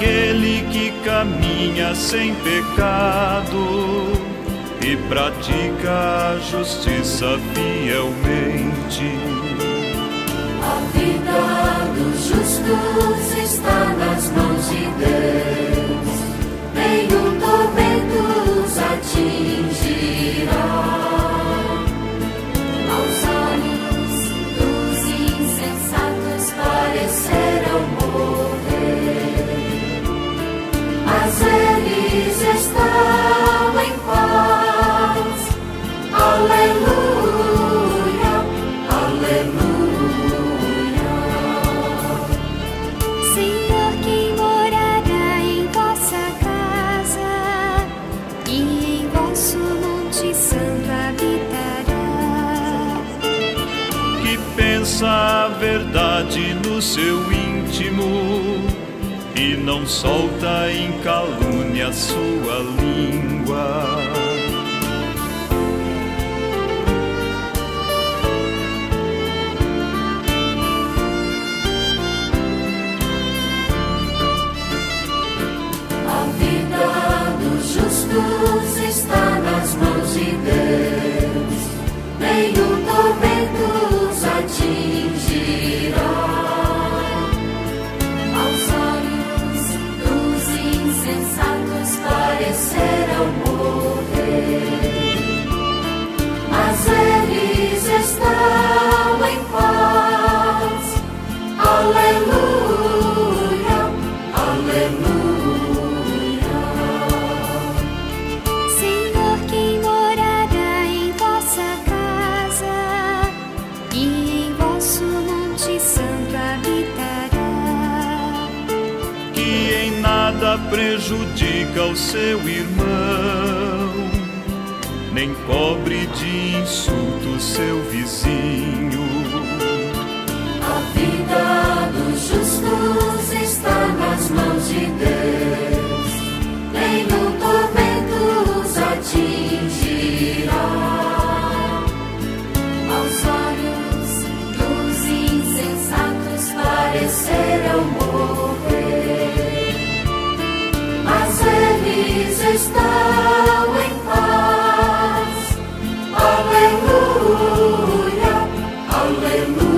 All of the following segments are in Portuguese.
aquele que caminha sem pecado e pratica a justiça fielmente. A vida dos justos está nas mãos de Deus, nenhum tormento os atingirá. Aos olhos dos insensatos parecerão morrer, mas eles estão em paz. Aleluia, aleluia. Senhor, quem morará em vossa casa e em vosso monte santo habitará? Que pensa a verdade no seu íntimo e não solta em calúnia sua língua. A vida dos justos está nas mãos de Deus, nenhum tormento os atingirá. Aos olhos dos insensatos parecerão morrer, mas eles estão em paz. Aleluia, aleluia. Senhor, quem morará em vossa casa e em vosso monte santo habitará? Que em nada prejudica o seu irmão, nem cobre de insulto seu vizinho. A vida dos justos está nas mãos de Deus, nenhum tormento os atingirá. Aos olhos dos insensatos parecerão morrer, mas eles estão em paz. Aleluia, aleluia.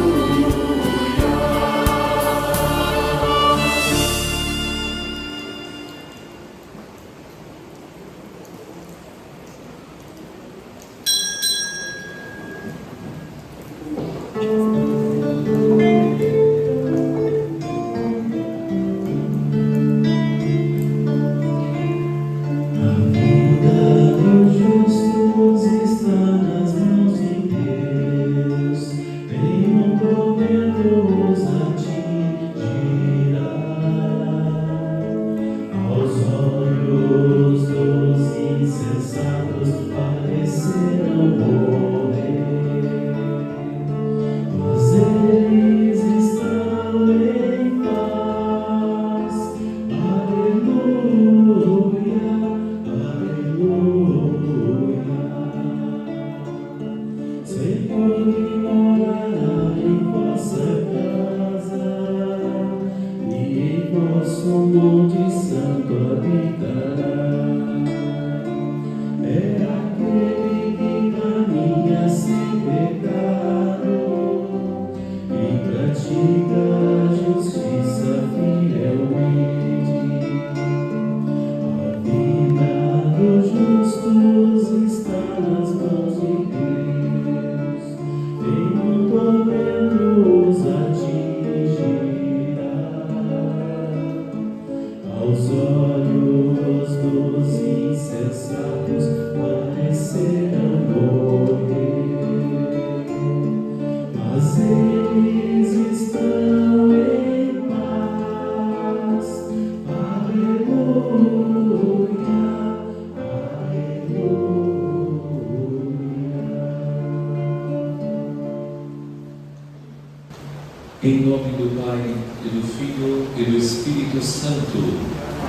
Em nome do Pai, e do Filho, e do Espírito Santo.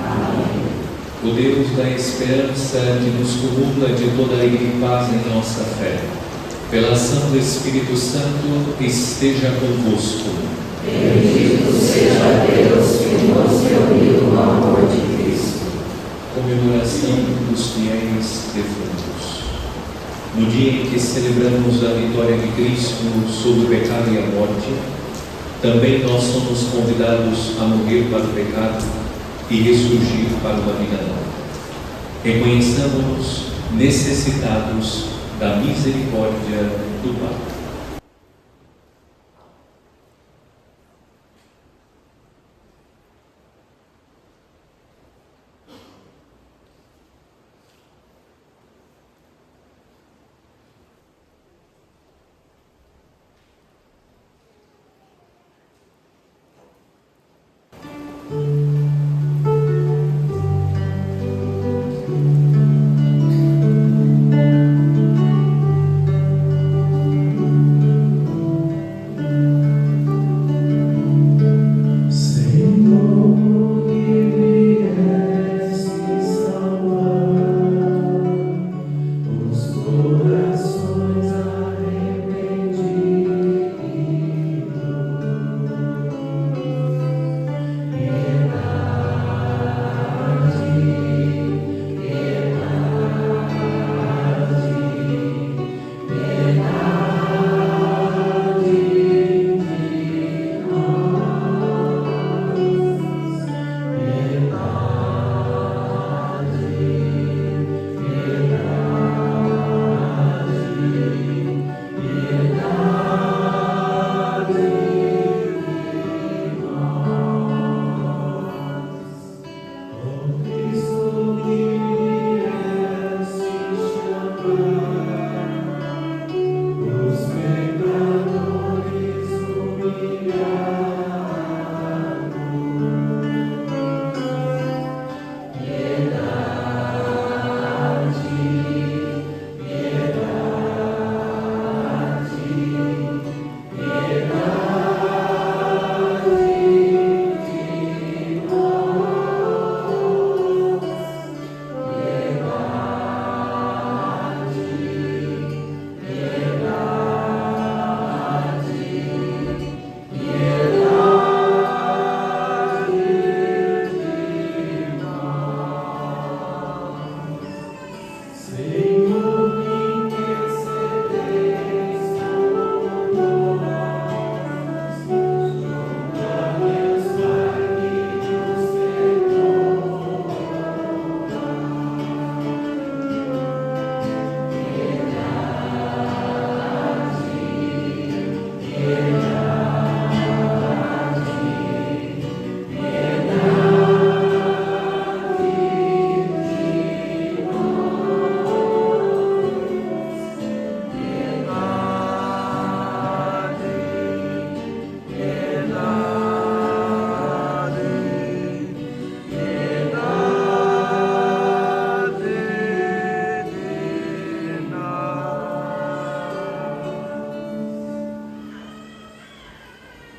Amém. O Deus da esperança que nos cumula de toda alegria e paz em nossa fé, pela ação do Espírito Santo, esteja convosco. Bendito seja Deus que nos reuniu no amor de Cristo. Comemoração dos fiéis defuntos. No dia em que celebramos a vitória de Cristo sobre o pecado e a morte, também nós somos convidados a morrer para o pecado e ressurgir para uma vida nova. Reconheçamos-nos necessitados da misericórdia do Pai.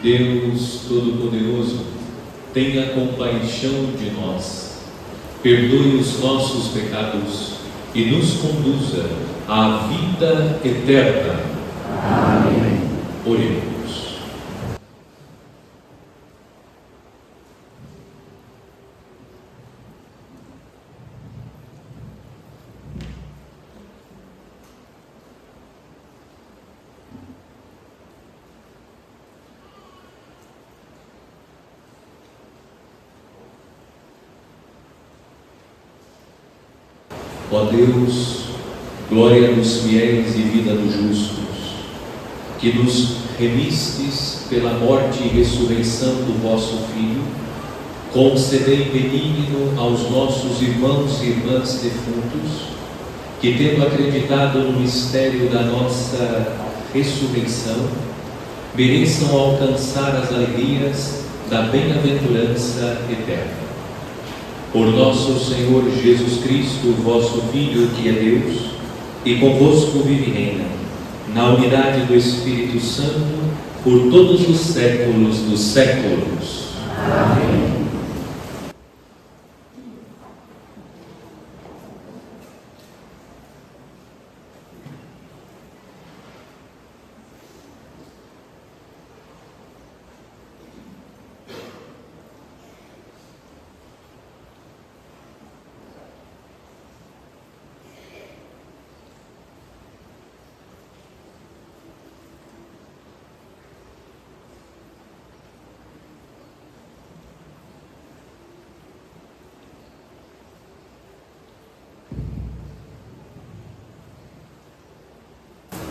Deus Todo-Poderoso, tenha compaixão de nós, perdoe os nossos pecados e nos conduza à vida eterna. Amém. Oremos. Ó Deus, glória dos fiéis e vida dos justos, que nos remistes pela morte e ressurreição do vosso Filho, concedei benigno aos nossos irmãos e irmãs defuntos, que tendo acreditado no mistério da nossa ressurreição, mereçam alcançar as alegrias da bem-aventurança eterna. Por nosso Senhor Jesus Cristo, vosso Filho, que é Deus, e convosco vive e reina, na unidade do Espírito Santo, por todos os séculos dos séculos. Amém.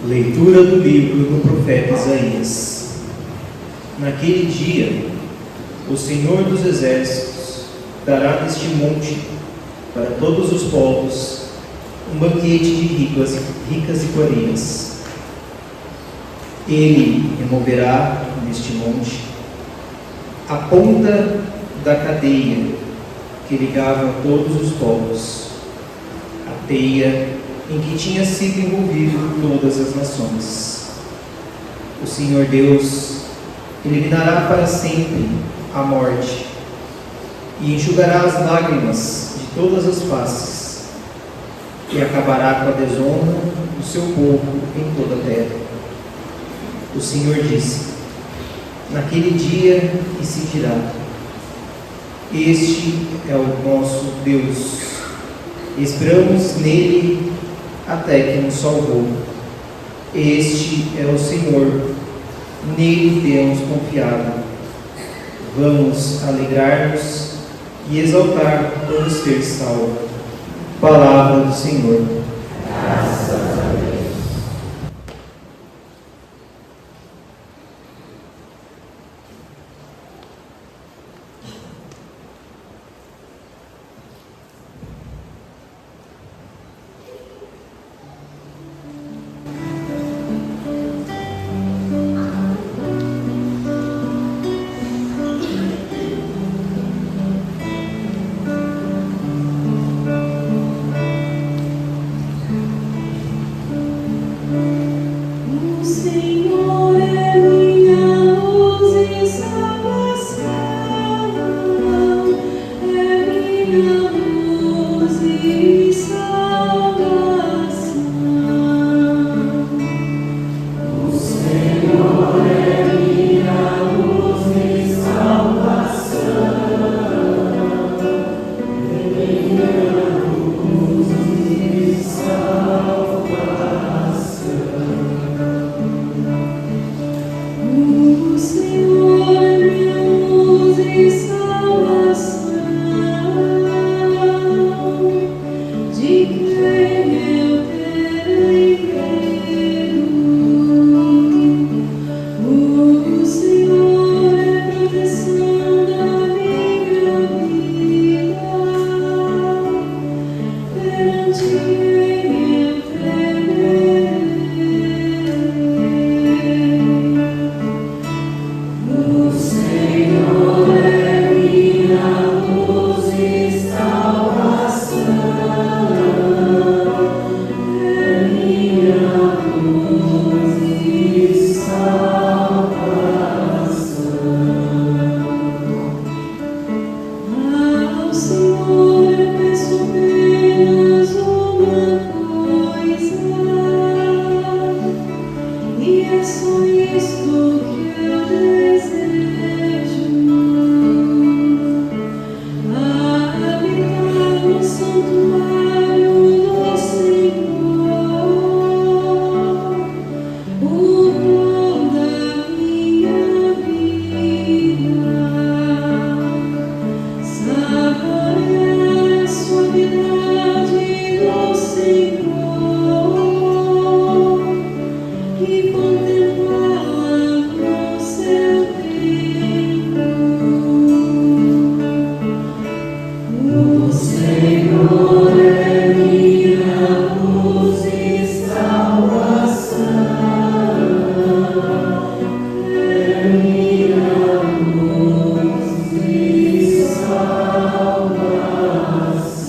Leitura do livro do profeta Isaías. Naquele dia, o Senhor dos Exércitos dará neste monte, para todos os povos, um banquete de ricas iguarias. Ele removerá neste monte a ponta da cadeia que ligava todos os povos, a teia em que tinha sido envolvido todas as nações. O Senhor Deus eliminará para sempre a morte e enxugará as lágrimas de todas as faces e acabará com a desonra do seu povo em toda a terra. O Senhor disse: naquele dia que se dirá: este é o nosso Deus, esperamos nele até que nos salvou. Este é o Senhor, nele temos confiado. Vamos alegrar-nos e exaltar por nos ter salvo. Palavra do Senhor. Graças a Deus. Salvação é minha luz.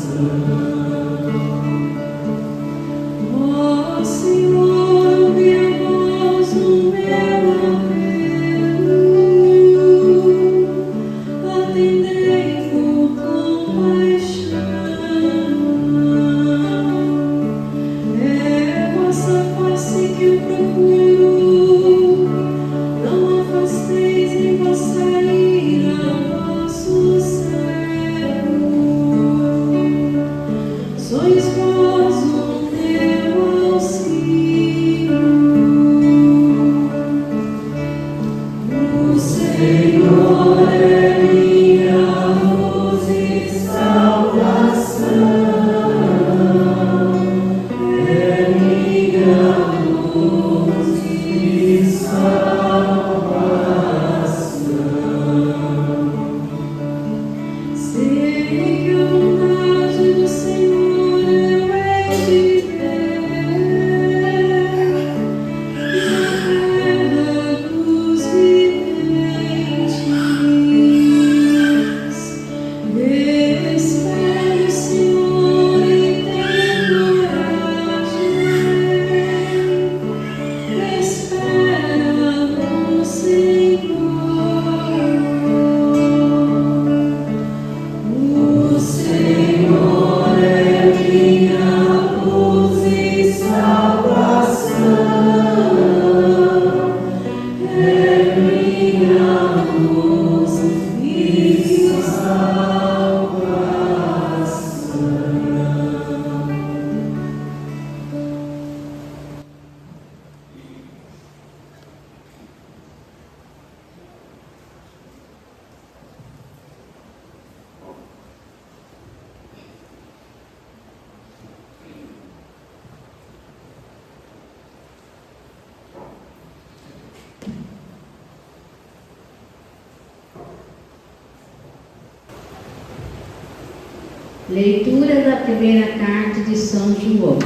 Leitura da primeira carta de São João.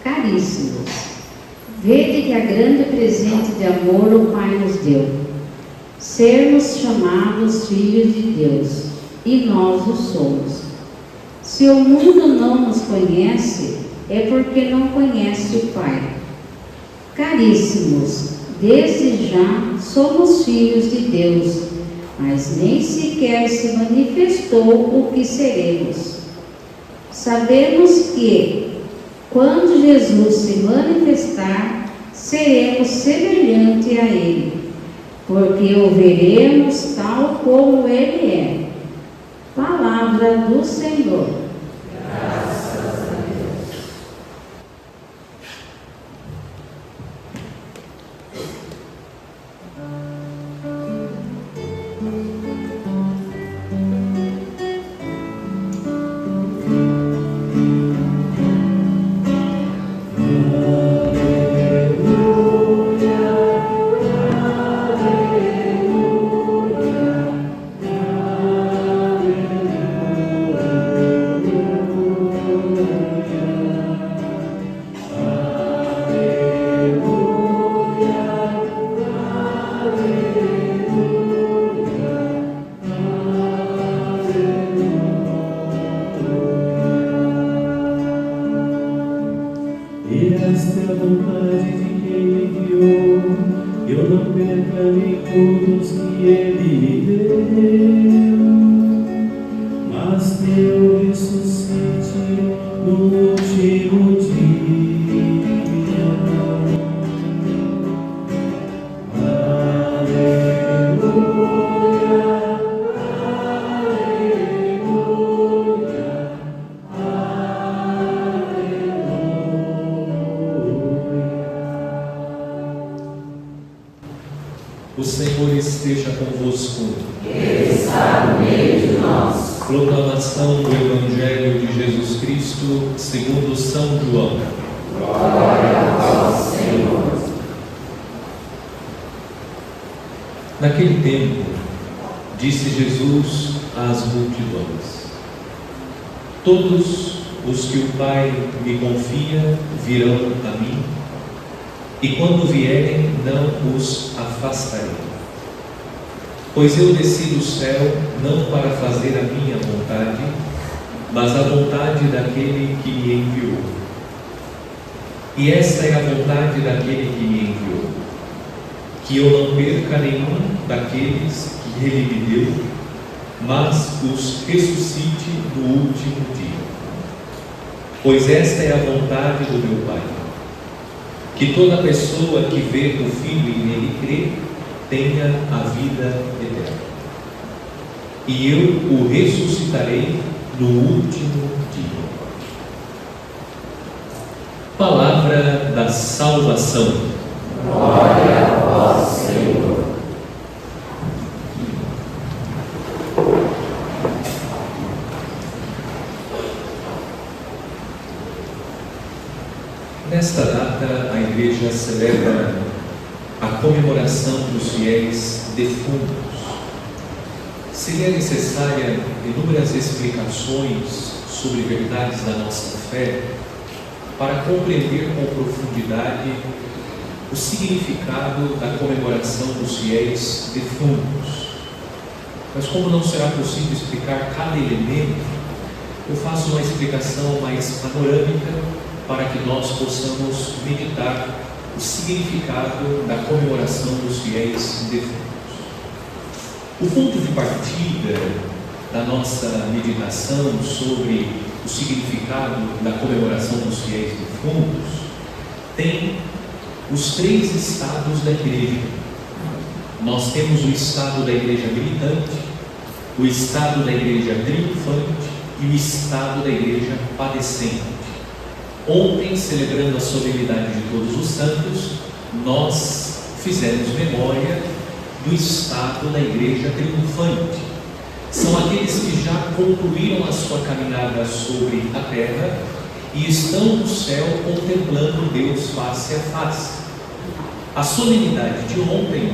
Caríssimos, vede que a grande presente de amor o Pai nos deu, sermos chamados filhos de Deus, e nós o somos. Se o mundo não nos conhece, é porque não conhece o Pai. Caríssimos, desde já somos filhos de Deus, mas nem sequer se manifestou o que seremos. Sabemos que, quando Jesus se manifestar, seremos semelhantes a Ele, porque o veremos tal como Ele é. Palavra do Senhor. Graças a Deus. Esta é a vontade de quem me enviou, eu não perca nenhum dos que Ele me deu, mas que eu ressuscite no último dia. O Senhor esteja convosco. Ele está no meio de nós. Proclamação do Evangelho de Jesus Cristo segundo São João. Glória a vós, Senhor. Naquele tempo, disse Jesus às multidões: todos os que o Pai me confia virão a mim, e quando vierem, não os afastarei. Pois eu desci do céu não para fazer a minha vontade, mas a vontade daquele que me enviou. E esta é a vontade daquele que me enviou, que eu não perca nenhum daqueles que Ele me deu, mas os ressuscite no último dia. Pois esta é a vontade do meu Pai, que toda pessoa que vê o Filho e nele crê, tenha a vida eterna. E eu o ressuscitarei no último dia. Palavra da salvação. Glória a vós, Senhor. Nesta data, a Igreja celebra a comemoração dos fiéis defuntos. Seria necessária inúmeras explicações sobre verdades da nossa fé para compreender com profundidade o significado da comemoração dos fiéis defuntos. Mas como não será possível explicar cada elemento, eu faço uma explicação mais panorâmica para que nós possamos meditar o significado da comemoração dos fiéis defuntos. O ponto de partida da nossa meditação sobre o significado da comemoração dos fiéis defuntos tem os três estados da igreja. Nós temos o estado da igreja militante, o estado da igreja triunfante e o estado da igreja padecente. Ontem, celebrando a solenidade de Todos os Santos, nós fizemos memória do estado da igreja triunfante. São aqueles que já concluíram a sua caminhada sobre a terra e estão no céu contemplando Deus face a face. A solenidade de ontem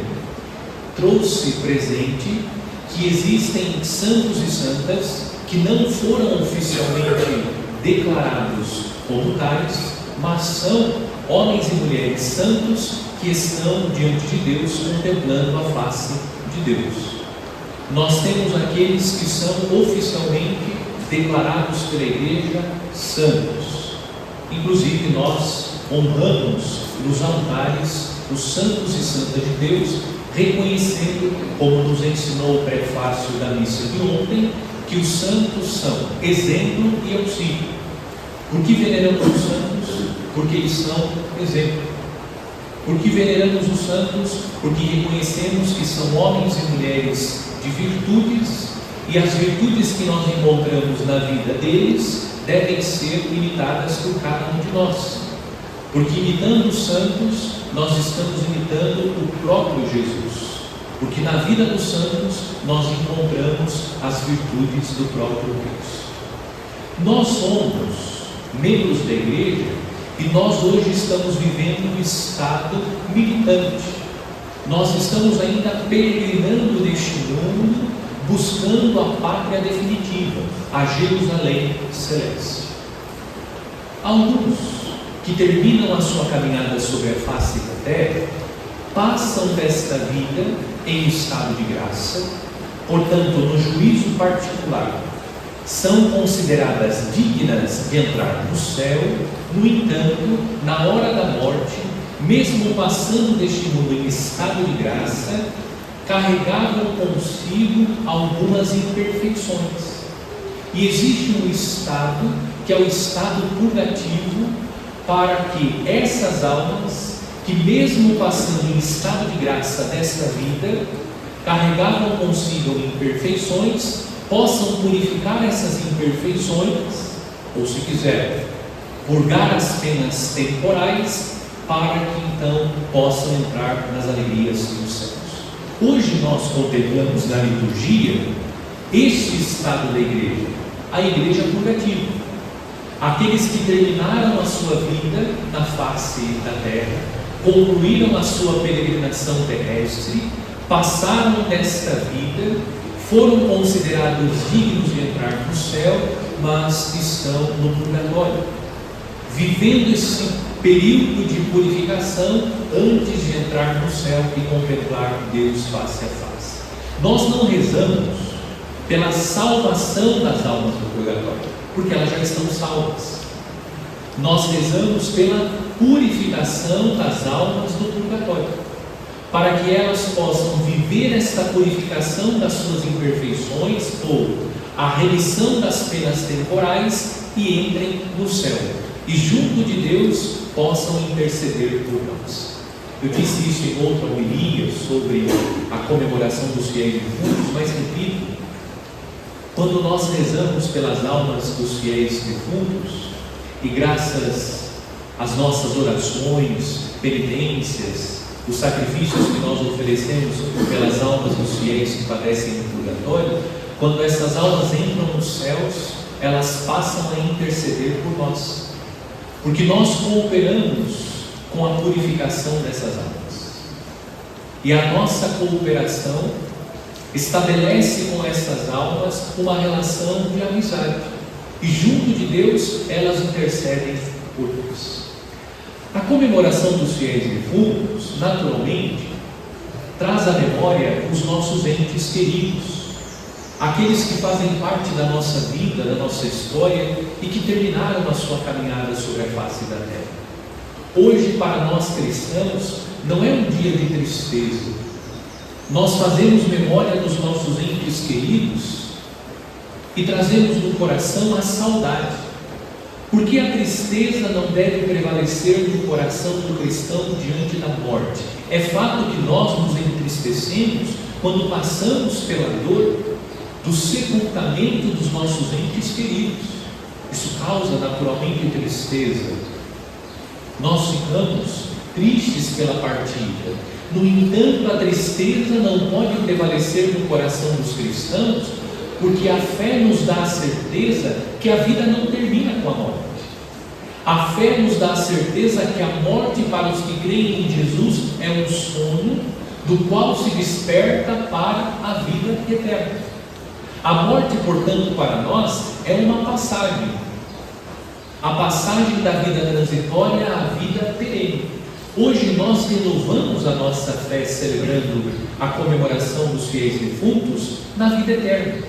trouxe presente que existem santos e santas que não foram oficialmente declarados como tais, mas são homens e mulheres santos que estão diante de Deus contemplando a face de Deus. Nós temos aqueles que são oficialmente declarados pela Igreja santos. Inclusive nós honramos nos altares os santos e santas de Deus, reconhecendo, como nos ensinou o prefácio da missa de ontem, que os santos são exemplo e auxílio. Por que veneramos os santos? Porque eles são exemplo. Por que veneramos os santos? Porque reconhecemos que são homens e mulheres de virtudes, e as virtudes que nós encontramos na vida deles devem ser imitadas por cada um de nós. Porque imitando os santos, nós estamos imitando o próprio Jesus. Porque na vida dos santos nós encontramos as virtudes do próprio Deus. Nós somos membros da igreja e nós hoje estamos vivendo um estado militante. Nós estamos ainda peregrinando neste mundo, buscando a pátria definitiva, a Jerusalém celeste. Alguns que terminam a sua caminhada sobre a face da terra passam desta vida em estado de graça, portanto, no juízo particular, são consideradas dignas de entrar no céu. No entanto, na hora da morte, mesmo passando deste mundo em estado de graça, carregavam consigo algumas imperfeições. E existe um estado que é o estado purgativo, para que essas almas, que mesmo passando em estado de graça desta vida, carregavam consigo imperfeições, possam purificar essas imperfeições, ou se quiser, purgar as penas temporais, para que então possam entrar nas alegrias dos céus. Hoje nós contemplamos na liturgia este estado da igreja, a igreja purgativa. Aqueles que terminaram a sua vida na face da terra, concluíram a sua peregrinação terrestre, passaram desta vida, foram considerados dignos de entrar no céu, mas estão no purgatório, vivendo esse período de purificação antes de entrar no céu e contemplar Deus face a face. Nós não rezamos pela salvação das almas do purgatório, porque elas já estão salvas. Nós rezamos pela purificação das almas do purgatório, para que elas possam viver esta purificação das suas imperfeições, ou a remissão das penas temporais, e entrem no céu, e junto de Deus possam interceder por nós. Eu disse isso em outra homilia sobre a comemoração dos fiéis defuntos, mas repito, quando nós rezamos pelas almas dos fiéis defuntos, e graças às nossas orações, penitências, os sacrifícios que nós oferecemos pelas almas dos fiéis que padecem no purgatório, quando essas almas entram nos céus, elas passam a interceder por nós, porque nós cooperamos com a purificação dessas almas, e a nossa cooperação estabelece com essas almas uma relação de amizade, e junto de Deus elas intercedem por nós. A comemoração dos fiéis defuntos, naturalmente, traz à memória os nossos entes queridos, aqueles que fazem parte da nossa vida, da nossa história, e que terminaram a sua caminhada sobre a face da terra. Hoje, para nós cristãos, não é um dia de tristeza. Nós fazemos memória dos nossos entes queridos e trazemos no coração a saudade, porque a tristeza não deve prevalecer no coração do cristão diante da morte. É fato que nós nos entristecemos quando passamos pela dor do sepultamento dos nossos entes queridos. Isso causa naturalmente tristeza. Nós ficamos tristes pela partida. No entanto, a tristeza não pode prevalecer no coração dos cristãos, porque a fé nos dá a certeza que a vida não termina com a morte. A fé nos dá a certeza que a morte para os que creem em Jesus é um sono do qual se desperta para a vida eterna. A morte, portanto, para nós é uma passagem. A passagem da vida transitória à vida perene. Hoje nós renovamos a nossa fé celebrando a comemoração dos fiéis defuntos na vida eterna.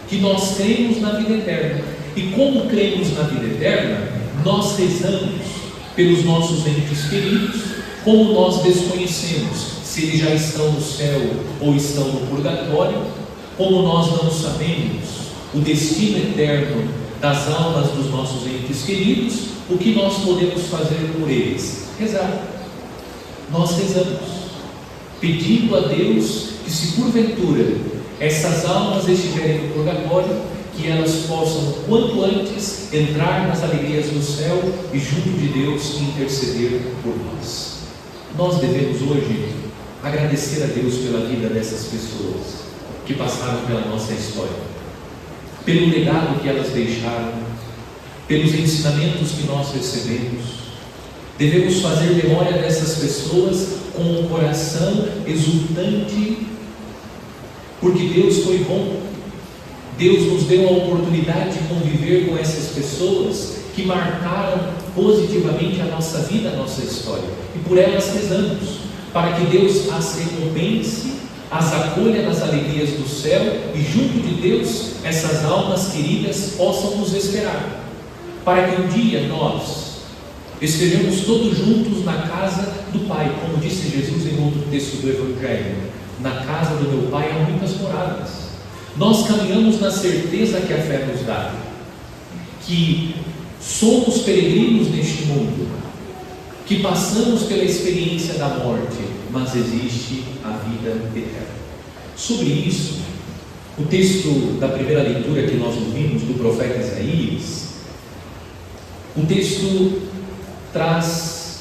Que nós cremos na vida eterna. E como cremos na vida eterna, nós rezamos pelos nossos entes queridos, como nós desconhecemos se eles já estão no céu ou estão no purgatório, como nós não sabemos o destino eterno das almas dos nossos entes queridos, o que nós podemos fazer por eles? Rezar. Nós rezamos, pedindo a Deus que, se porventura essas almas estiverem no purgatório, que elas possam, quanto antes, entrar nas alegrias do céu e junto de Deus interceder por nós. Nós devemos hoje agradecer a Deus pela vida dessas pessoas que passaram pela nossa história, pelo legado que elas deixaram, pelos ensinamentos que nós recebemos. Devemos fazer memória dessas pessoas com um coração exultante, porque Deus foi bom. Deus nos deu a oportunidade de conviver com essas pessoas que marcaram positivamente a nossa vida, a nossa história. E por elas rezamos, para que Deus as recompense, as acolha nas alegrias do céu e junto de Deus essas almas queridas possam nos esperar, para que um dia nós estejamos todos juntos na casa do Pai, como disse Jesus em outro texto do Evangelho: na casa do meu Pai há muitas moradas. Nós caminhamos na certeza que a fé nos dá, que somos peregrinos neste mundo, que passamos pela experiência da morte, mas existe a vida eterna. Sobre isso, o texto da primeira leitura que nós ouvimos do profeta Isaías, o texto traz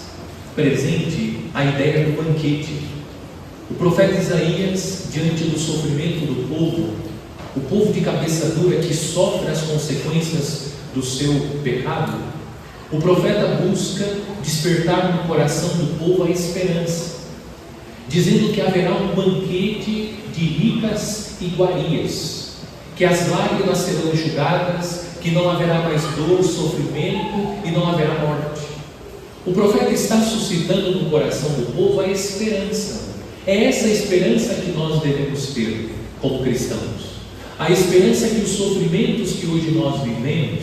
presente a ideia do banquete. O profeta Isaías, diante do sofrimento do povo, o povo de cabeça dura que sofre as consequências do seu pecado, o profeta busca despertar no coração do povo a esperança, dizendo que haverá um banquete de ricas iguarias, que as lágrimas serão enxugadas, que não haverá mais dor, sofrimento e não haverá morte. O profeta está suscitando no coração do povo a esperança. É essa esperança que nós devemos ter como cristãos. A esperança que os sofrimentos que hoje nós vivemos,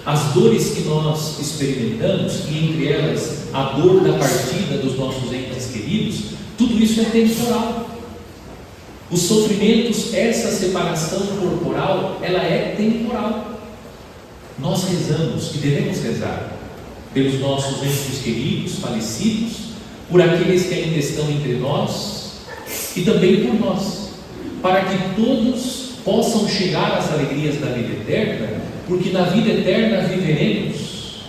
as dores que nós experimentamos, e entre elas a dor da partida dos nossos entes queridos, tudo isso é temporal. Os sofrimentos, essa separação corporal, ela é temporal. Nós rezamos e devemos rezar pelos nossos entes queridos, falecidos, por aqueles que ainda estão entre nós e também por nós, para que todos possam chegar às alegrias da vida eterna, porque na vida eterna viveremos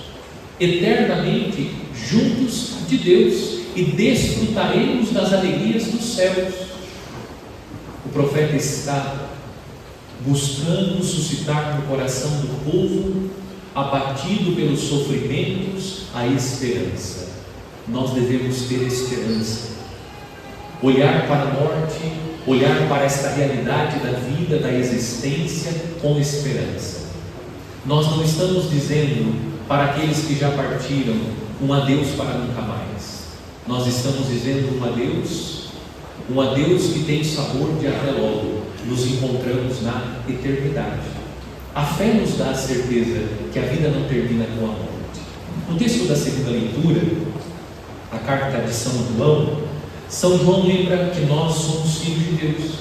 eternamente juntos de Deus e desfrutaremos das alegrias dos céus. O profeta está buscando suscitar no coração do povo, abatido pelos sofrimentos, a esperança. Nós devemos ter esperança, olhar para a morte, olhar para esta realidade da vida, da existência, com esperança. Nós não estamos dizendo para aqueles que já partiram um adeus para nunca mais. Nós estamos dizendo um adeus que tem sabor de até logo. Nos encontramos na eternidade. A fé nos dá a certeza que a vida não termina com a morte. No texto da segunda leitura, a carta de São João lembra que nós somos filhos de Deus.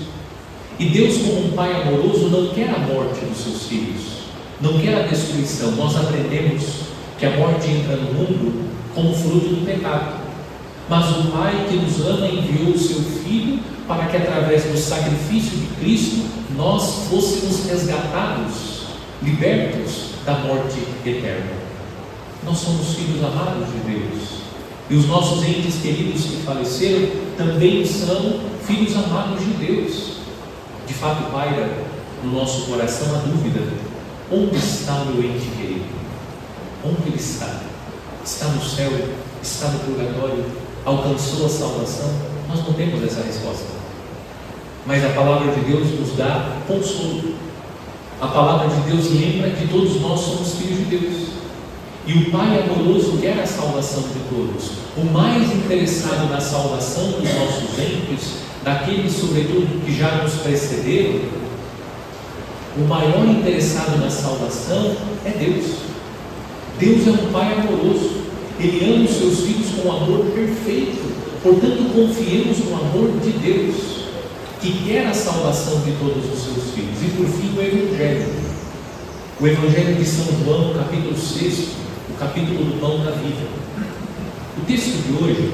E Deus, como um Pai amoroso, não quer a morte dos seus filhos, não quer a destruição. Nós aprendemos que a morte entra no mundo como fruto do pecado. Mas o Pai que nos ama enviou o seu Filho para que, através do sacrifício de Cristo, nós fôssemos resgatados, libertos da morte eterna. Nós somos filhos amados de Deus. E os nossos entes queridos que faleceram também são filhos amados de Deus. De fato, paira no nosso coração a dúvida: onde está o meu ente querido? Onde ele está? Está no céu? Está no purgatório? Alcançou a salvação? Nós não temos essa resposta. Mas a palavra de Deus nos dá consolo. A palavra de Deus lembra que todos nós somos filhos de Deus. E o Pai amoroso quer a salvação de todos. O mais interessado na salvação dos nossos entes, daqueles sobretudo que já nos precederam, o maior interessado na salvação é Deus. Deus é um Pai amoroso. Ele ama os seus filhos com um amor perfeito. Portanto, confiemos no amor de Deus, que quer a salvação de todos os seus filhos. E por fim, o Evangelho. O Evangelho de São João, capítulo 6, o capítulo do pão da vida. O texto de hoje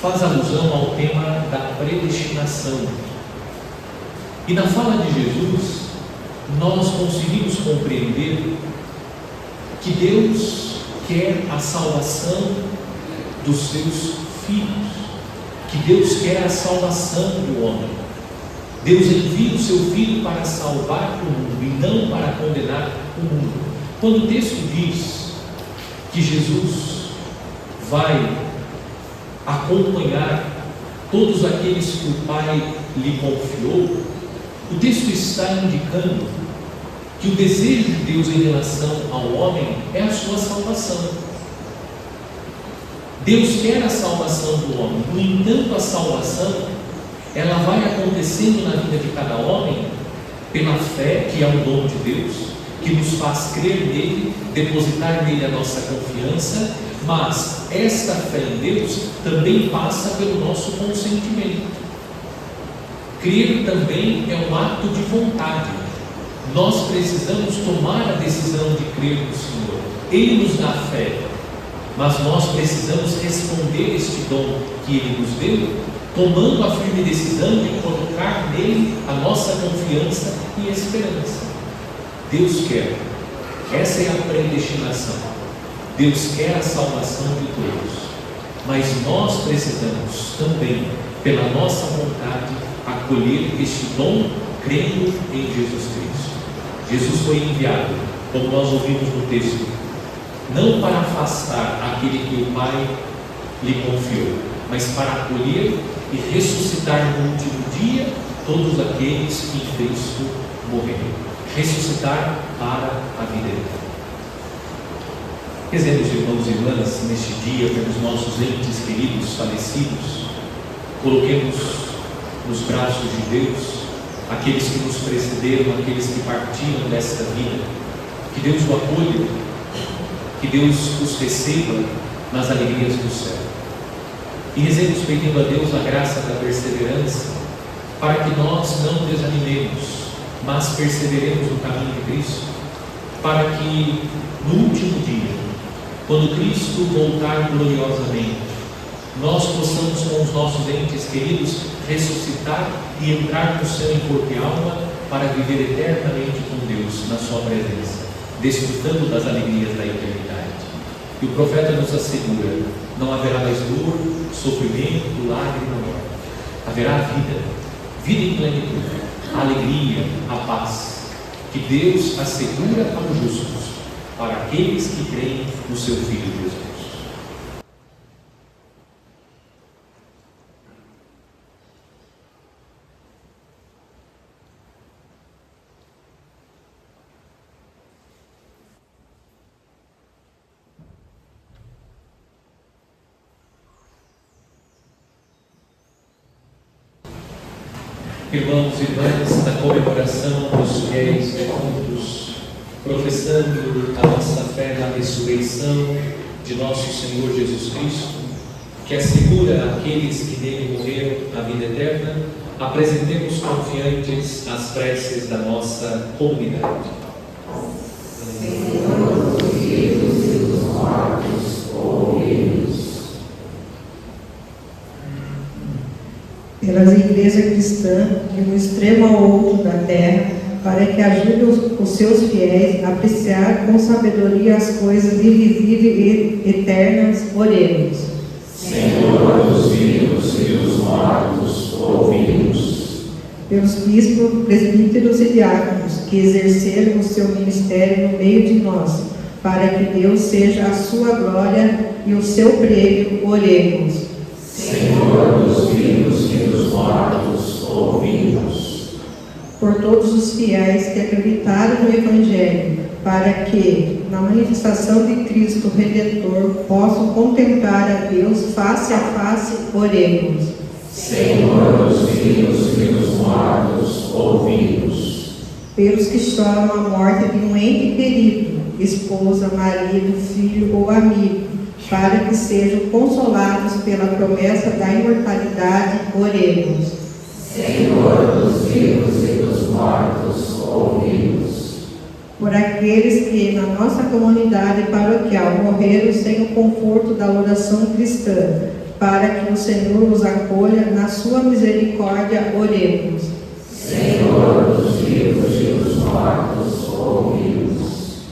faz alusão ao tema da predestinação. E na fala de Jesus, nós conseguimos compreender que Deus quer a salvação dos seus filhos, que Deus quer a salvação do homem. Deus envia o seu Filho para salvar o mundo e não para condenar o mundo. Quando o texto diz que Jesus vai acompanhar todos aqueles que o Pai lhe confiou, o texto está indicando que o desejo de Deus em relação ao homem é a sua salvação. Deus quer a salvação do homem. No entanto, a salvação, ela vai acontecendo na vida de cada homem pela fé, que é um dom de Deus, que nos faz crer nele, depositar nele a nossa confiança, mas esta fé em Deus também passa pelo nosso consentimento. Crer também é um ato de vontade. Nós precisamos tomar a decisão de crer no Senhor. Ele nos dá fé, mas nós precisamos responder este dom que Ele nos deu, tomando a firme decisão de colocar nele a nossa confiança e esperança. Deus quer, essa é a predestinação. Deus quer a salvação de todos, mas nós precisamos também, pela nossa vontade, acolher este dom, crendo em Jesus Cristo. Jesus foi enviado, como nós ouvimos no texto, não para afastar aquele que o Pai lhe confiou, mas para acolher e ressuscitar no último dia todos aqueles que em Cristo morreram. Ressuscitar para a vida eterna. Rezemos, irmãos e irmãs, neste dia pelos nossos entes queridos falecidos. Coloquemos nos braços de Deus aqueles que nos precederam, aqueles que partiram desta vida. Que Deus o acolha, que Deus os receba nas alegrias do céu. E rezemos pedindo a Deus a graça da perseverança, para que nós não desanimemos, mas perseveremos no caminho de Cristo, para que no último dia, quando Cristo voltar gloriosamente, nós possamos com os nossos entes queridos ressuscitar e entrar no céu em corpo e alma para viver eternamente com Deus na sua presença, desfrutando das alegrias da eternidade. E o profeta nos assegura: não haverá mais dor, sofrimento, lágrima, morte. Haverá vida, vida em plenitude, a alegria, a paz, que Deus assegura aos justos, para aqueles que creem no seu Filho Jesus. Irmãos e irmãs, na comemoração dos fiéis defuntos, professando a nossa fé na ressurreição de nosso Senhor Jesus Cristo, que assegura àqueles que nele morreram a vida eterna, apresentemos confiantes as preces da nossa comunidade. Senhor dos vivos e dos mortos, ouve-nos. Pelas igrejas cristãs de um extremo ao outro da terra, para que ajude os seus fiéis a apreciar com sabedoria as coisas invisíveis e eternas, oremos. Senhor dos vivos e dos mortos, ouve-nos. Pelos bispos, presbíteros e diáconos que exerceram o seu ministério no meio de nós, para que Deus seja a sua glória e o seu prêmio, oremos. Senhor dos vivos e dos mortos, ouve-nos. por todos os fiéis que acreditaram no Evangelho, para que, na manifestação de Cristo Redentor, possam contemplar a Deus face a face. Oremos. Senhor dos vivos e dos mortos, ouvi-nos. Pelos que choram a morte de um ente querido, esposa, marido, filho ou amigo, para que sejam consolados pela promessa da imortalidade. Oremos. Senhor dos vivos e dos mortos, ouvi-nos. Por aqueles que na nossa comunidade paroquial morreram sem o conforto da oração cristã, para que o Senhor os acolha na sua misericórdia. Oremos. Senhor dos vivos e dos mortos, ouvi-nos.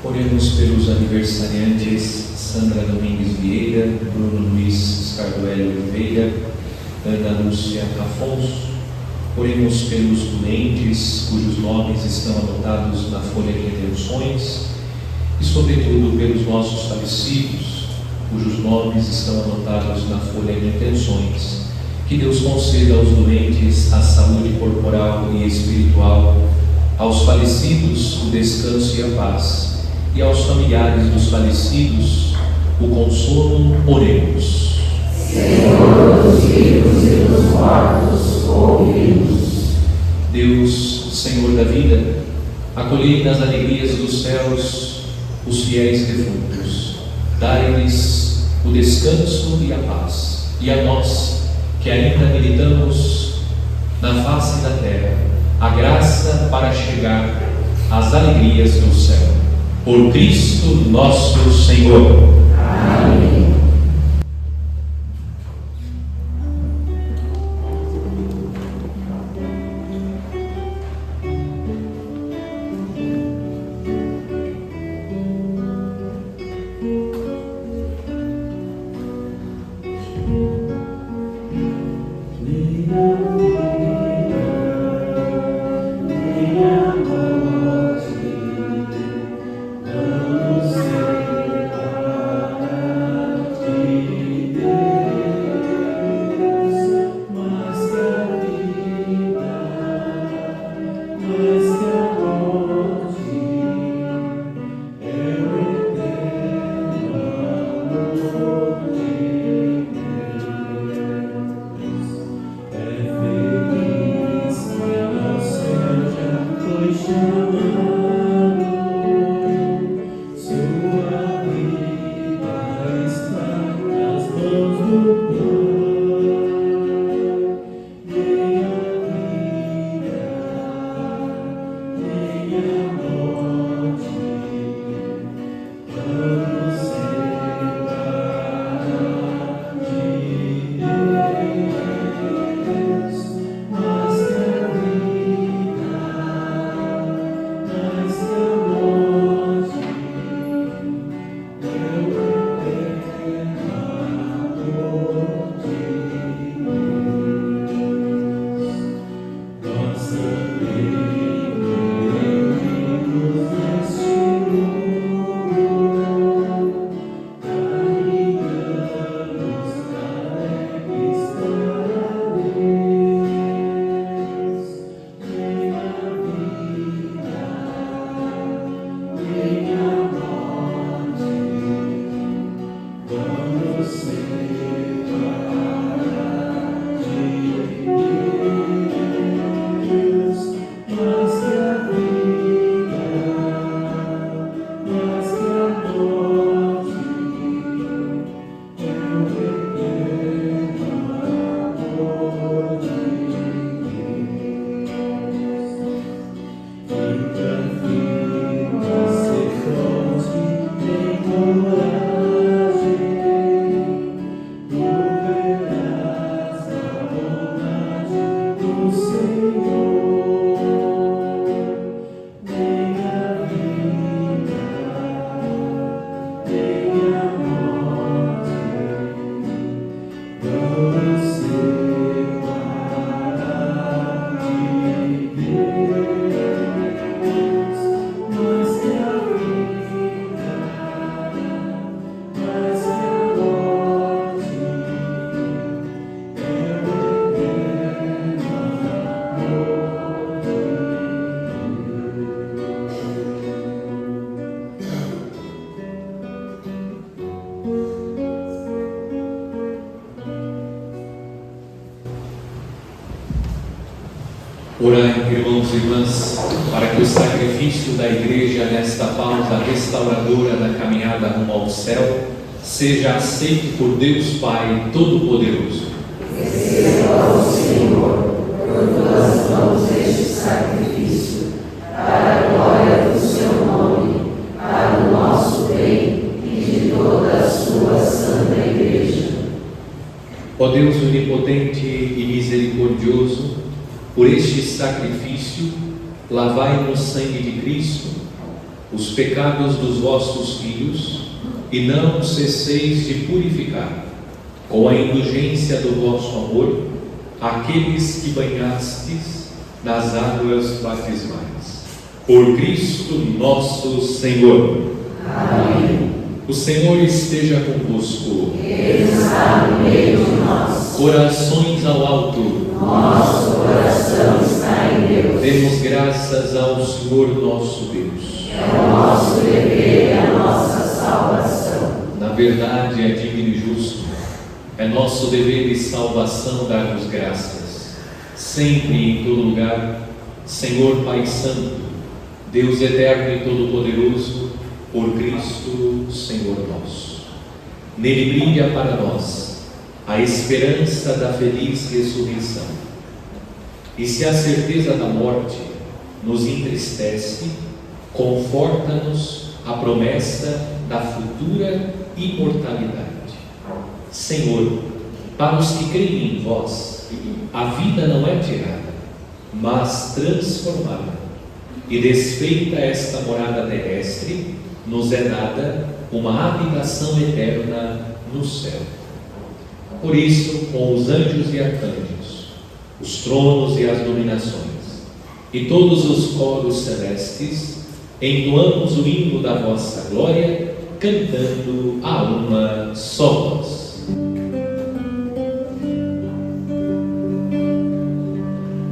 Oremos pelos aniversariantes Sandra Domingues Vieira, Bruno Luiz Scardoelli Oliveira, Ana Lúcia Afonso. Oremos pelos doentes cujos nomes estão anotados na folha de intenções e, sobretudo, pelos nossos falecidos cujos nomes estão anotados na folha de intenções. Que Deus conceda aos doentes a saúde corporal e espiritual, aos falecidos o descanso e a paz, e aos familiares dos falecidos o consolo. Oremos. Senhor dos vivos e dos mortos, ouvi-nos. Deus, Senhor da vida, acolhei nas alegrias dos céus os fiéis defuntos. Dai-lhes o descanso e a paz. E a nós, que ainda militamos na face da terra, a graça para chegar às alegrias do céu. Por Cristo nosso Senhor. Amém. Orai, irmãos e irmãs, para que o sacrifício da Igreja nesta pausa restauradora da caminhada rumo ao céu seja aceito por Deus Pai Todo-Poderoso. Receba o Senhor por tuas mãos este sacrifício, para a glória do seu nome, para o nosso bem e de toda a sua santa Igreja. Ó Deus onipotente e misericordioso, por este sacrifício, lavai no sangue de Cristo os pecados dos vossos filhos e não cesseis de purificar, com a indulgência do vosso amor, aqueles que banhastes nas águas batismais. Por Cristo nosso Senhor. Amém. O Senhor esteja convosco. Ele está no meio de nós. Corações ao alto. Nosso coração está em Deus. Demos graças ao Senhor nosso Deus. É o nosso dever e a nossa salvação. Na verdade, é digno e justo. É nosso dever e salvação dar-vos graças, sempre e em todo lugar, Senhor Pai Santo, Deus eterno e todo-poderoso, por Cristo, Senhor nosso. Nele brilha para nós a esperança da feliz ressurreição. E se a certeza da morte nos entristece, conforta-nos a promessa da futura imortalidade. Senhor, para os que creem em vós, a vida não é tirada, mas transformada, e desfeita esta morada terrestre, nos é dada uma habitação eterna no céu. Por isso, com os anjos e arcanjos, os tronos e as dominações, e todos os coros celestes, entoamos o hino da vossa glória, cantando a uma só voz.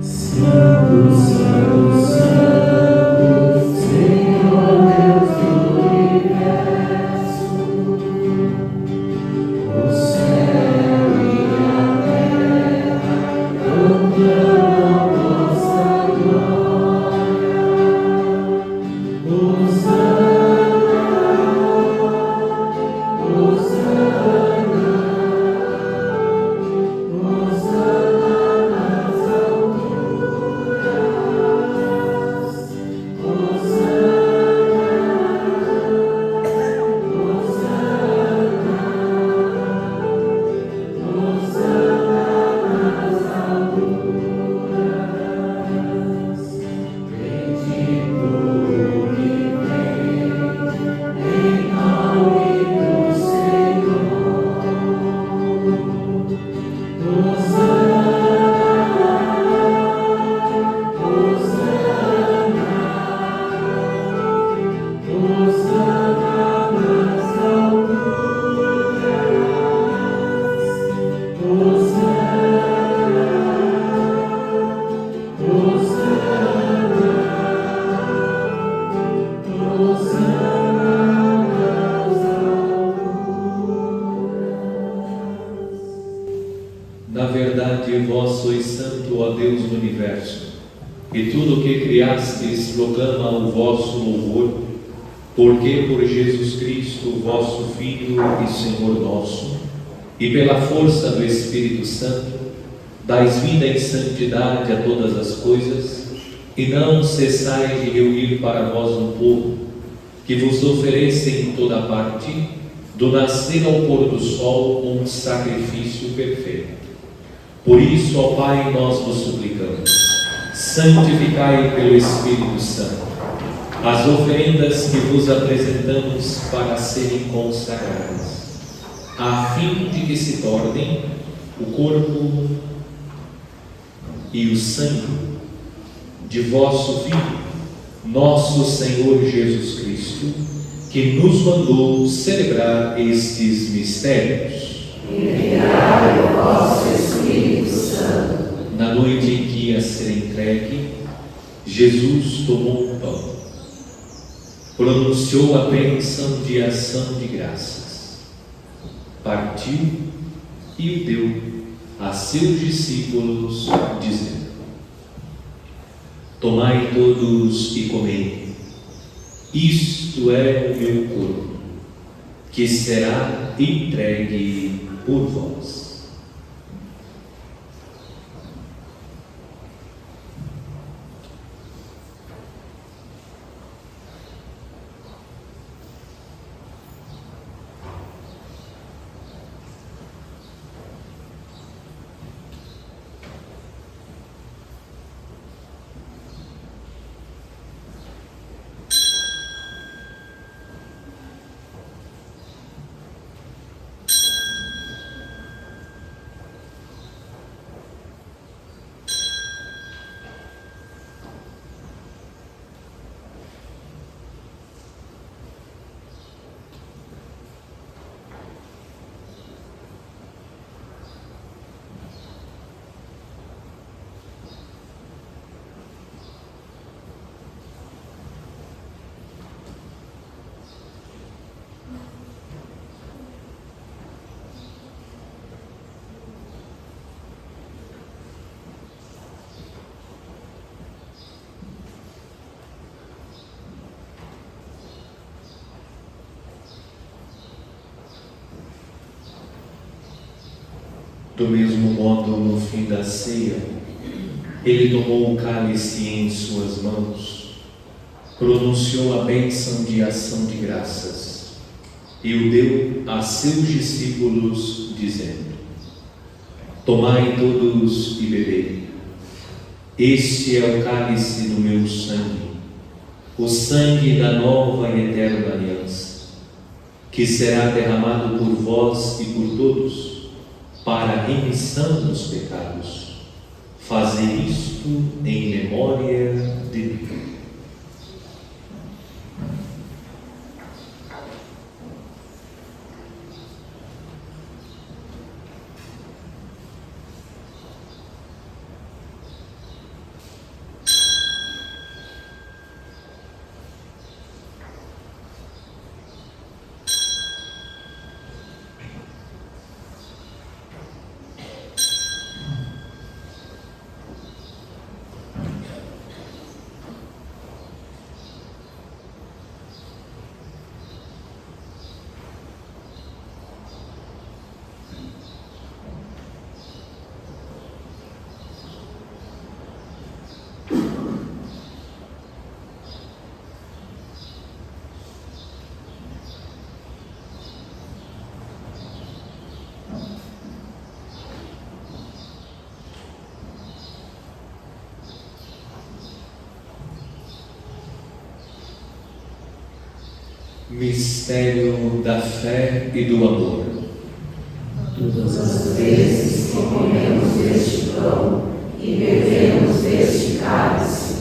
Santo, Santo, Santo, Senhor Deus do universo, o céu e a terra proclamam vossa glória. Hosana, Hosana, Hosana nas alturas. Na verdade, vós sois santo, ó Deus do universo, e tudo o que criastes proclama o vosso louvor, porque por Jesus Cristo, vosso Filho e Senhor nosso, e pela força do Espírito Santo, dais vida em santidade a todas as coisas, e não cessais de reunir para vós um povo, que vos ofereça em toda parte, do nascer ao pôr do sol, um sacrifício perfeito. Por isso, ó Pai, nós vos suplicamos, santificai pelo Espírito Santo as oferendas que vos apresentamos para serem consagradas, a fim de que se tornem o corpo e o sangue de vosso Filho, nosso Senhor Jesus Cristo, que nos mandou celebrar estes mistérios. Enviai o vosso Espírito Santo. Na noite em que ia ser entregue, Jesus tomou um pão, pronunciou a bênção de ação de graças, partiu e o deu a seus discípulos, dizendo: Tomai todos e comei. Isto é o meu corpo, que será entregue por vós. Do mesmo modo, no fim da ceia, ele tomou o cálice em suas mãos, pronunciou a bênção de ação de graças e o deu a seus discípulos, dizendo: Tomai todos e bebei. Este é o cálice do meu sangue, o sangue da nova e eterna aliança, que será derramado por vós e por todos, para a remissão dos pecados. Fazei isto em memória de mim. Mistério da fé e do amor. Todas as vezes que comemos deste pão e bebemos deste cálice,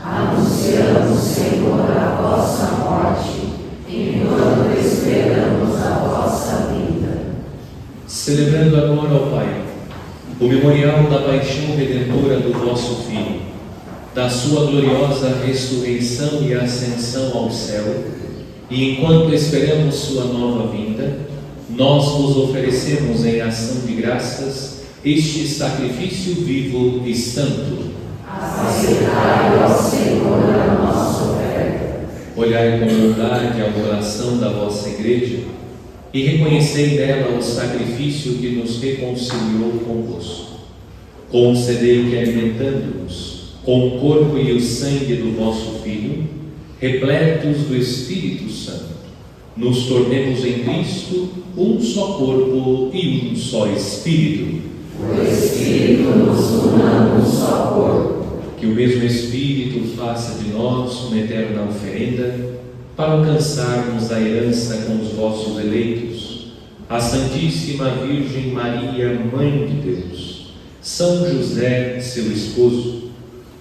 anunciamos, Senhor, a vossa morte, enquanto esperamos a vossa vinda. Celebrando agora, ó Pai, o memorial da paixão redentora do vosso Filho, da sua gloriosa ressurreição e ascensão ao céu, e enquanto esperamos sua nova vinda, nós vos oferecemos em ação de graças este sacrifício vivo e santo. Aceitai, ó Senhor, a nossa oferta. Olhai com bondade a oração da vossa Igreja e reconhecei nela o sacrifício que nos reconciliou convosco. Concedei que, alimentando-nos com o corpo e o sangue do vosso Filho, repletos do Espírito Santo, nos tornemos em Cristo um só corpo e um só Espírito. O Espírito nos una num só corpo. Que o mesmo Espírito faça de nós uma eterna oferenda para alcançarmos a herança com os vossos eleitos, a Santíssima Virgem Maria, Mãe de Deus, São José, seu esposo,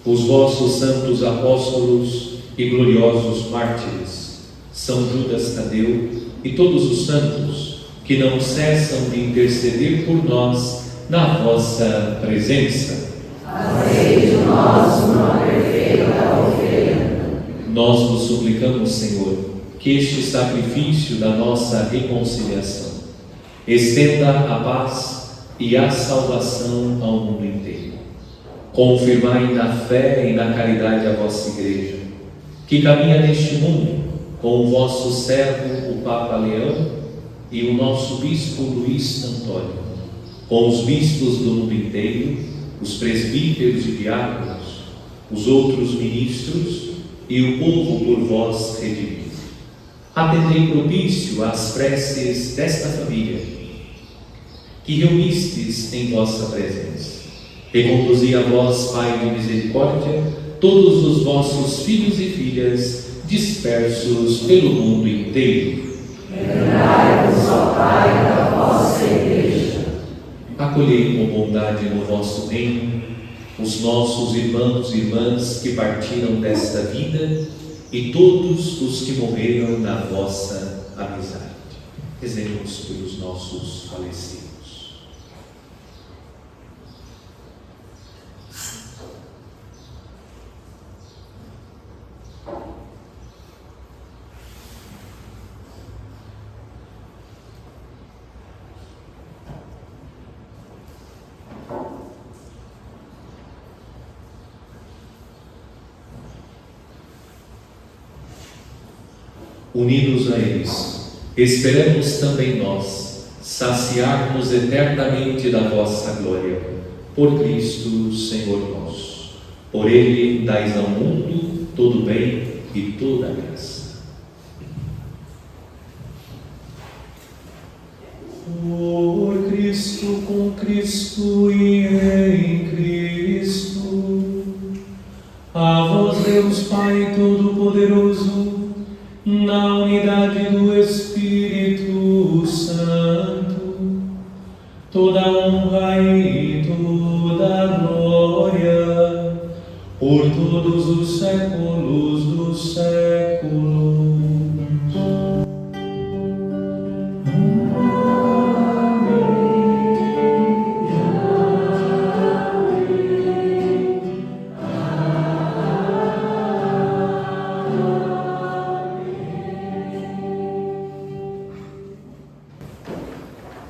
os vossos santos apóstolos e gloriosos mártires, São Judas Tadeu e todos os santos que não cessam de interceder por nós na vossa presença. Fazei de nós uma perfeita oferenda. Nós vos suplicamos, Senhor, que este sacrifício da nossa reconciliação estenda a paz e a salvação ao mundo inteiro. Confirmai na fé e na caridade a vossa Igreja, que caminha neste mundo com o vosso servo, o Papa Leão, e o nosso Bispo Luís Antônio, com os bispos do mundo inteiro, os presbíteros e diáconos, os outros ministros e o povo por vós redimido. Atendei propício às preces desta família, que reunistes em vossa presença. Reconduzi a vós, Pai de misericórdia, todos os vossos filhos e filhas dispersos pelo mundo inteiro. Lembrai-vos, ó Pai, da vossa Igreja. Acolhei com bondade no vosso reino os nossos irmãos e irmãs que partiram desta vida e todos os que morreram na vossa amizade. Rezemos pelos nossos falecidos. Unidos a eles, esperamos também nós saciar-nos eternamente da vossa glória. Por Cristo, Senhor nosso. Por Ele dais ao mundo todo bem e toda graça. Por Cristo, com Cristo e em Cristo, a vós Deus Pai Todo-Poderoso, na unidade do Espírito Santo, toda honra e toda glória, por todos os séculos dos séculos.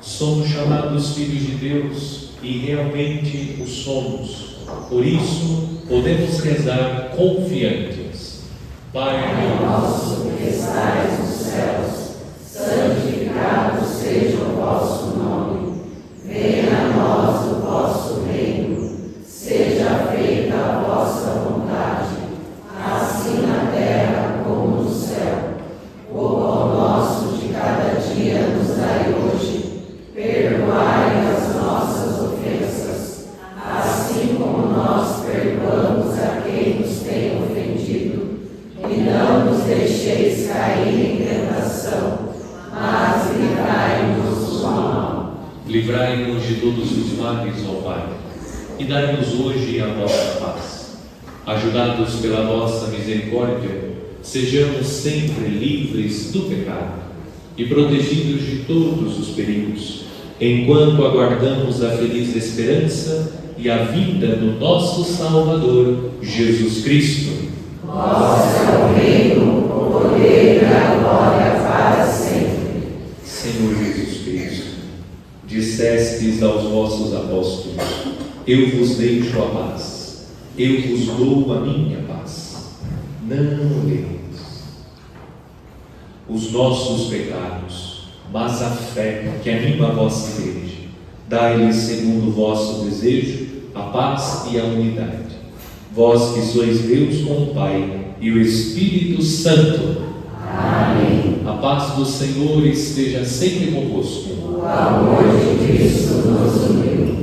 Somos chamados filhos de Deus e realmente o somos. Por isso, podemos rezar confiantes. Pai nosso que estais nos céus, santificado seja o vosso nome. Venha a nós o vosso reino. Seja feita a vossa vontade, assim na terra como no céu. O pão nosso de cada dia nos dai hoje. Perdoai as nossas ofensas, assim como nós perdoamos a quem nos tem ofendido. E não nos deixeis cair em tentação, mas livrai-nos do mal. livrai-nos de todos os males, ó Pai, e dai-nos hoje a vossa paz. Ajudados pela vossa misericórdia, sejamos sempre livres do pecado e protegidos de todos os perigos, enquanto aguardamos a feliz esperança e a vinda do nosso Salvador, Jesus Cristo. Vosso é o reino, o poder e a glória para sempre. Senhor Jesus Cristo, dissestes aos vossos apóstolos: eu vos deixo a paz, eu vos dou a minha paz. Não leis os nossos pecados, mas a fé que anima a vossa Igreja. Dai-lhes, segundo o vosso desejo, a paz e a unidade. Vós que sois Deus com o Pai e o Espírito Santo. Amém. A paz do Senhor esteja sempre convosco. O amor de Cristo nos uniu.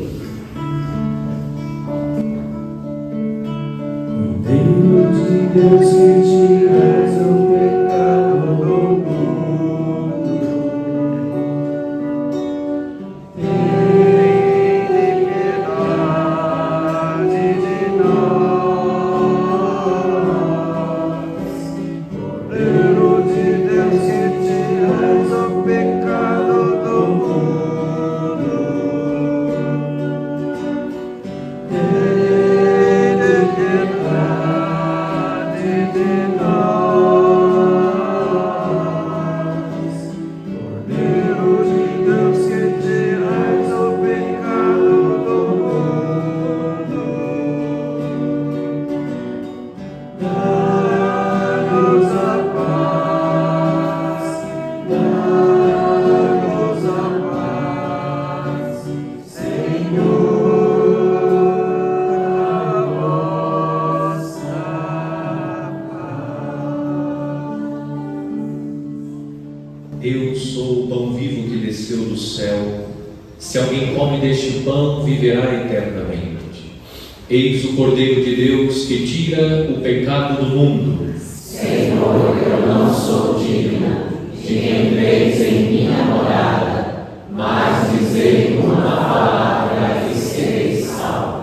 Cordeiro de Deus, que tiras o pecado do mundo, tem piedade de nós. Cordeiro de Deus, que tiras o pecado do mundo, tem piedade de nós. céu. Se alguém come deste pão, viverá eternamente. Eis o Cordeiro de Deus que tira o pecado do mundo. Senhor, eu não sou digna de que entreis em minha morada, mas dizei uma palavra e serei salva.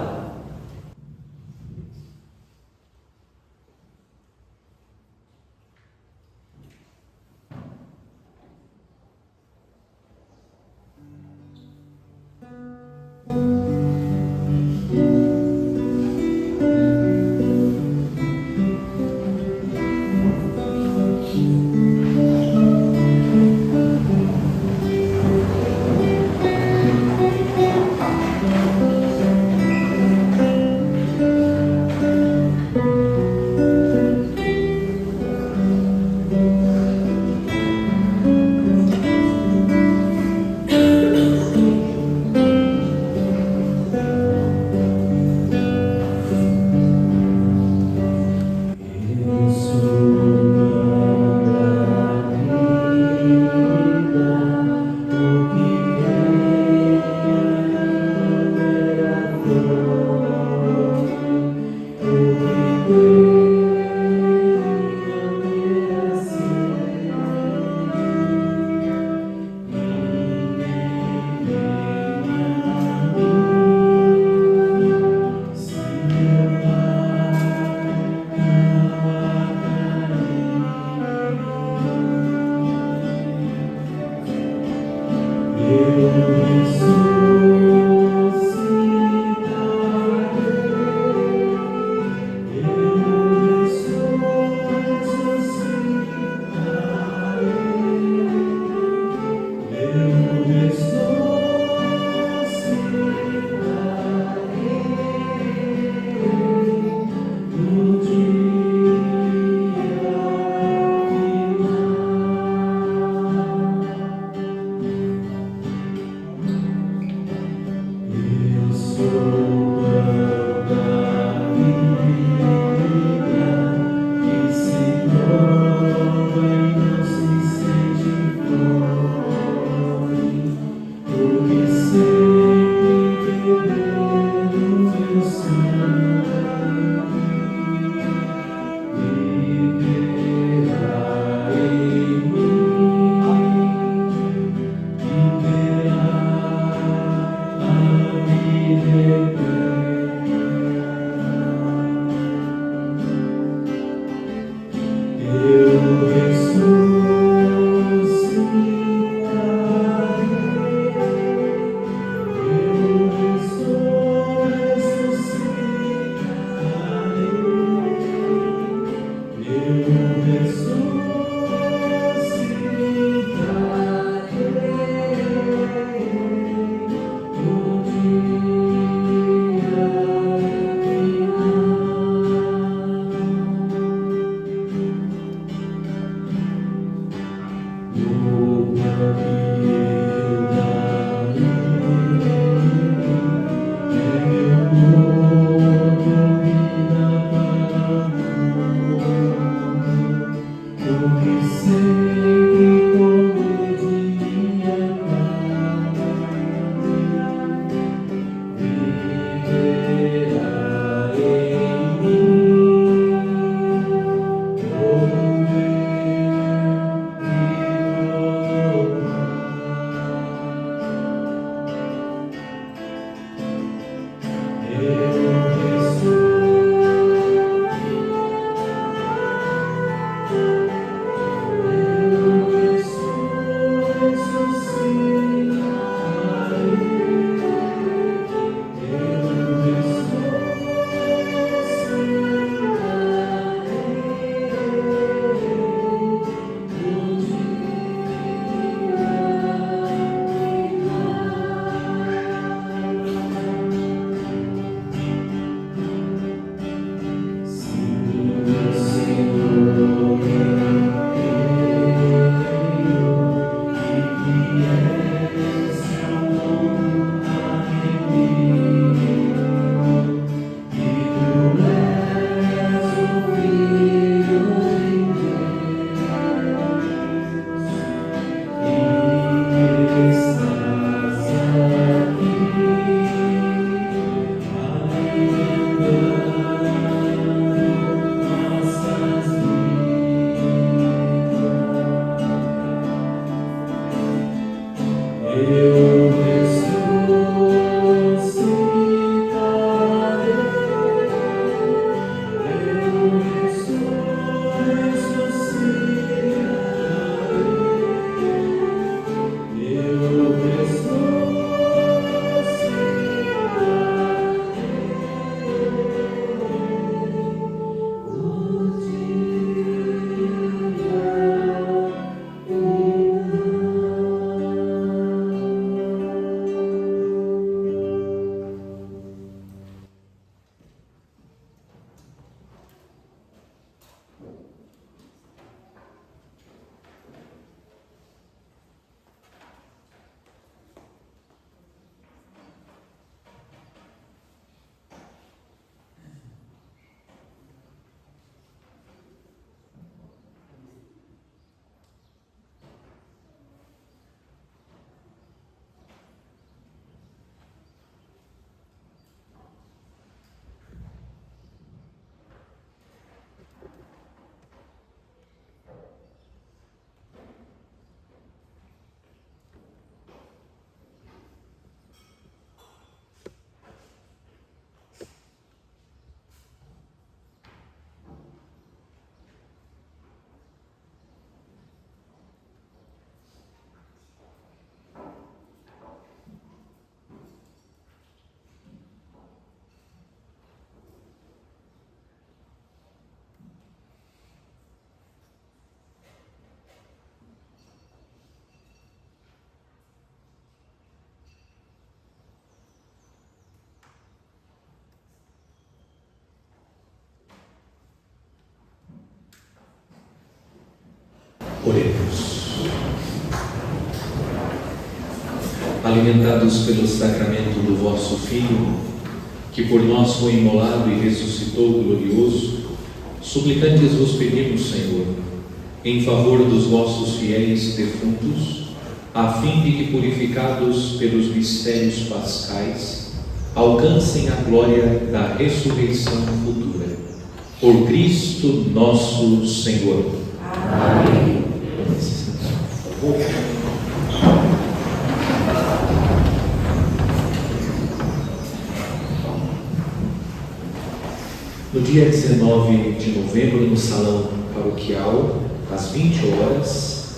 Oremos. Alimentados pelo sacramento do vosso Filho, que por nós foi imolado e ressuscitou glorioso, suplicantes vos pedimos, Senhor, em favor dos vossos fiéis defuntos, a fim de que, purificados pelos mistérios pascais, alcancem a glória da ressurreição futura. Por Cristo nosso Senhor. Amém. No dia 19 de novembro, no salão paroquial, às 20 horas,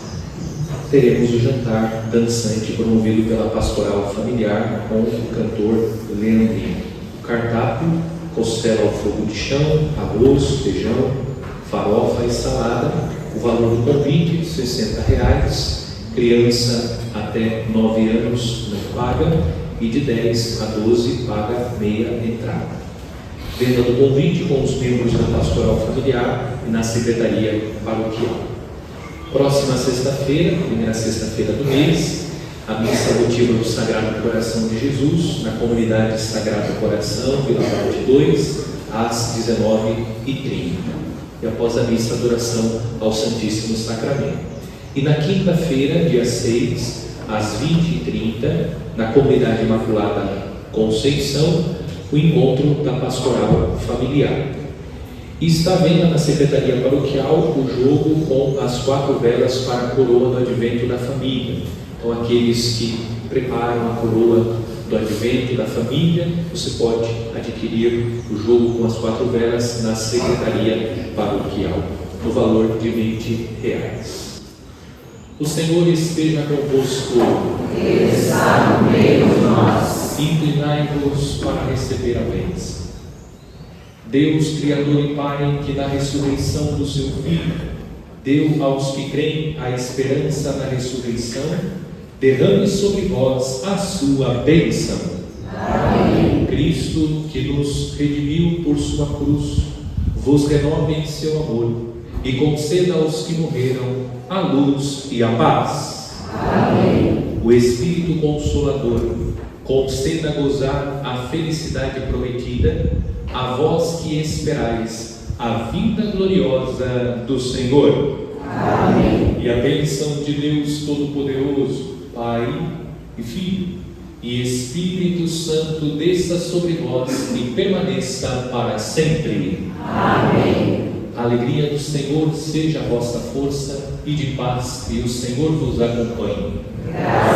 teremos o jantar dançante promovido pela Pastoral Familiar com o cantor Leandrinho. O cardápio: costela ao fogo de chão, arroz, feijão, farofa e salada. O valor do convite, R$ 60. Criança até 9 anos não paga e de 10 a 12 paga meia entrada. Venda do convite com os membros da Pastoral Familiar e na Secretaria Paroquial. Próxima sexta-feira, primeira sexta-feira do mês, a missa votiva do Sagrado Coração de Jesus, na comunidade Sagrado Coração, Vila Norte 2, às 19h30. E após a missa, adoração ao Santíssimo Sacramento. E na quinta-feira, dia 6, às 20h30, na comunidade Imaculada Conceição, o encontro da Pastoral Familiar. E está à venda na Secretaria Paroquial o jogo com as 4 velas para a coroa do Advento da Família. Então, aqueles que preparam a coroa do Advento da Família, você pode adquirir o jogo com as 4 velas na Secretaria Paroquial, no valor de R$20. O Senhor esteja convosco. Ele está no meio de nós. Inclinai-vos para receber a bênção. Deus, Criador e Pai, que na ressurreição do seu Filho deu aos que creem a esperança na ressurreição, derrame sobre vós a sua bênção. Amém. Cristo, que nos redimiu por sua cruz, vos renove em seu amor e conceda aos que morreram a luz e a paz. Amém. O Espírito Consolador conceda gozar a felicidade prometida a vós que esperais a vida gloriosa do Senhor. Amém. E a bênção de Deus Todo-Poderoso, Pai e Filho e Espírito Santo desça sobre vós e permaneça para sempre. Amém. A alegria do Senhor seja a vossa força e de paz, e o Senhor vos acompanhe. Graças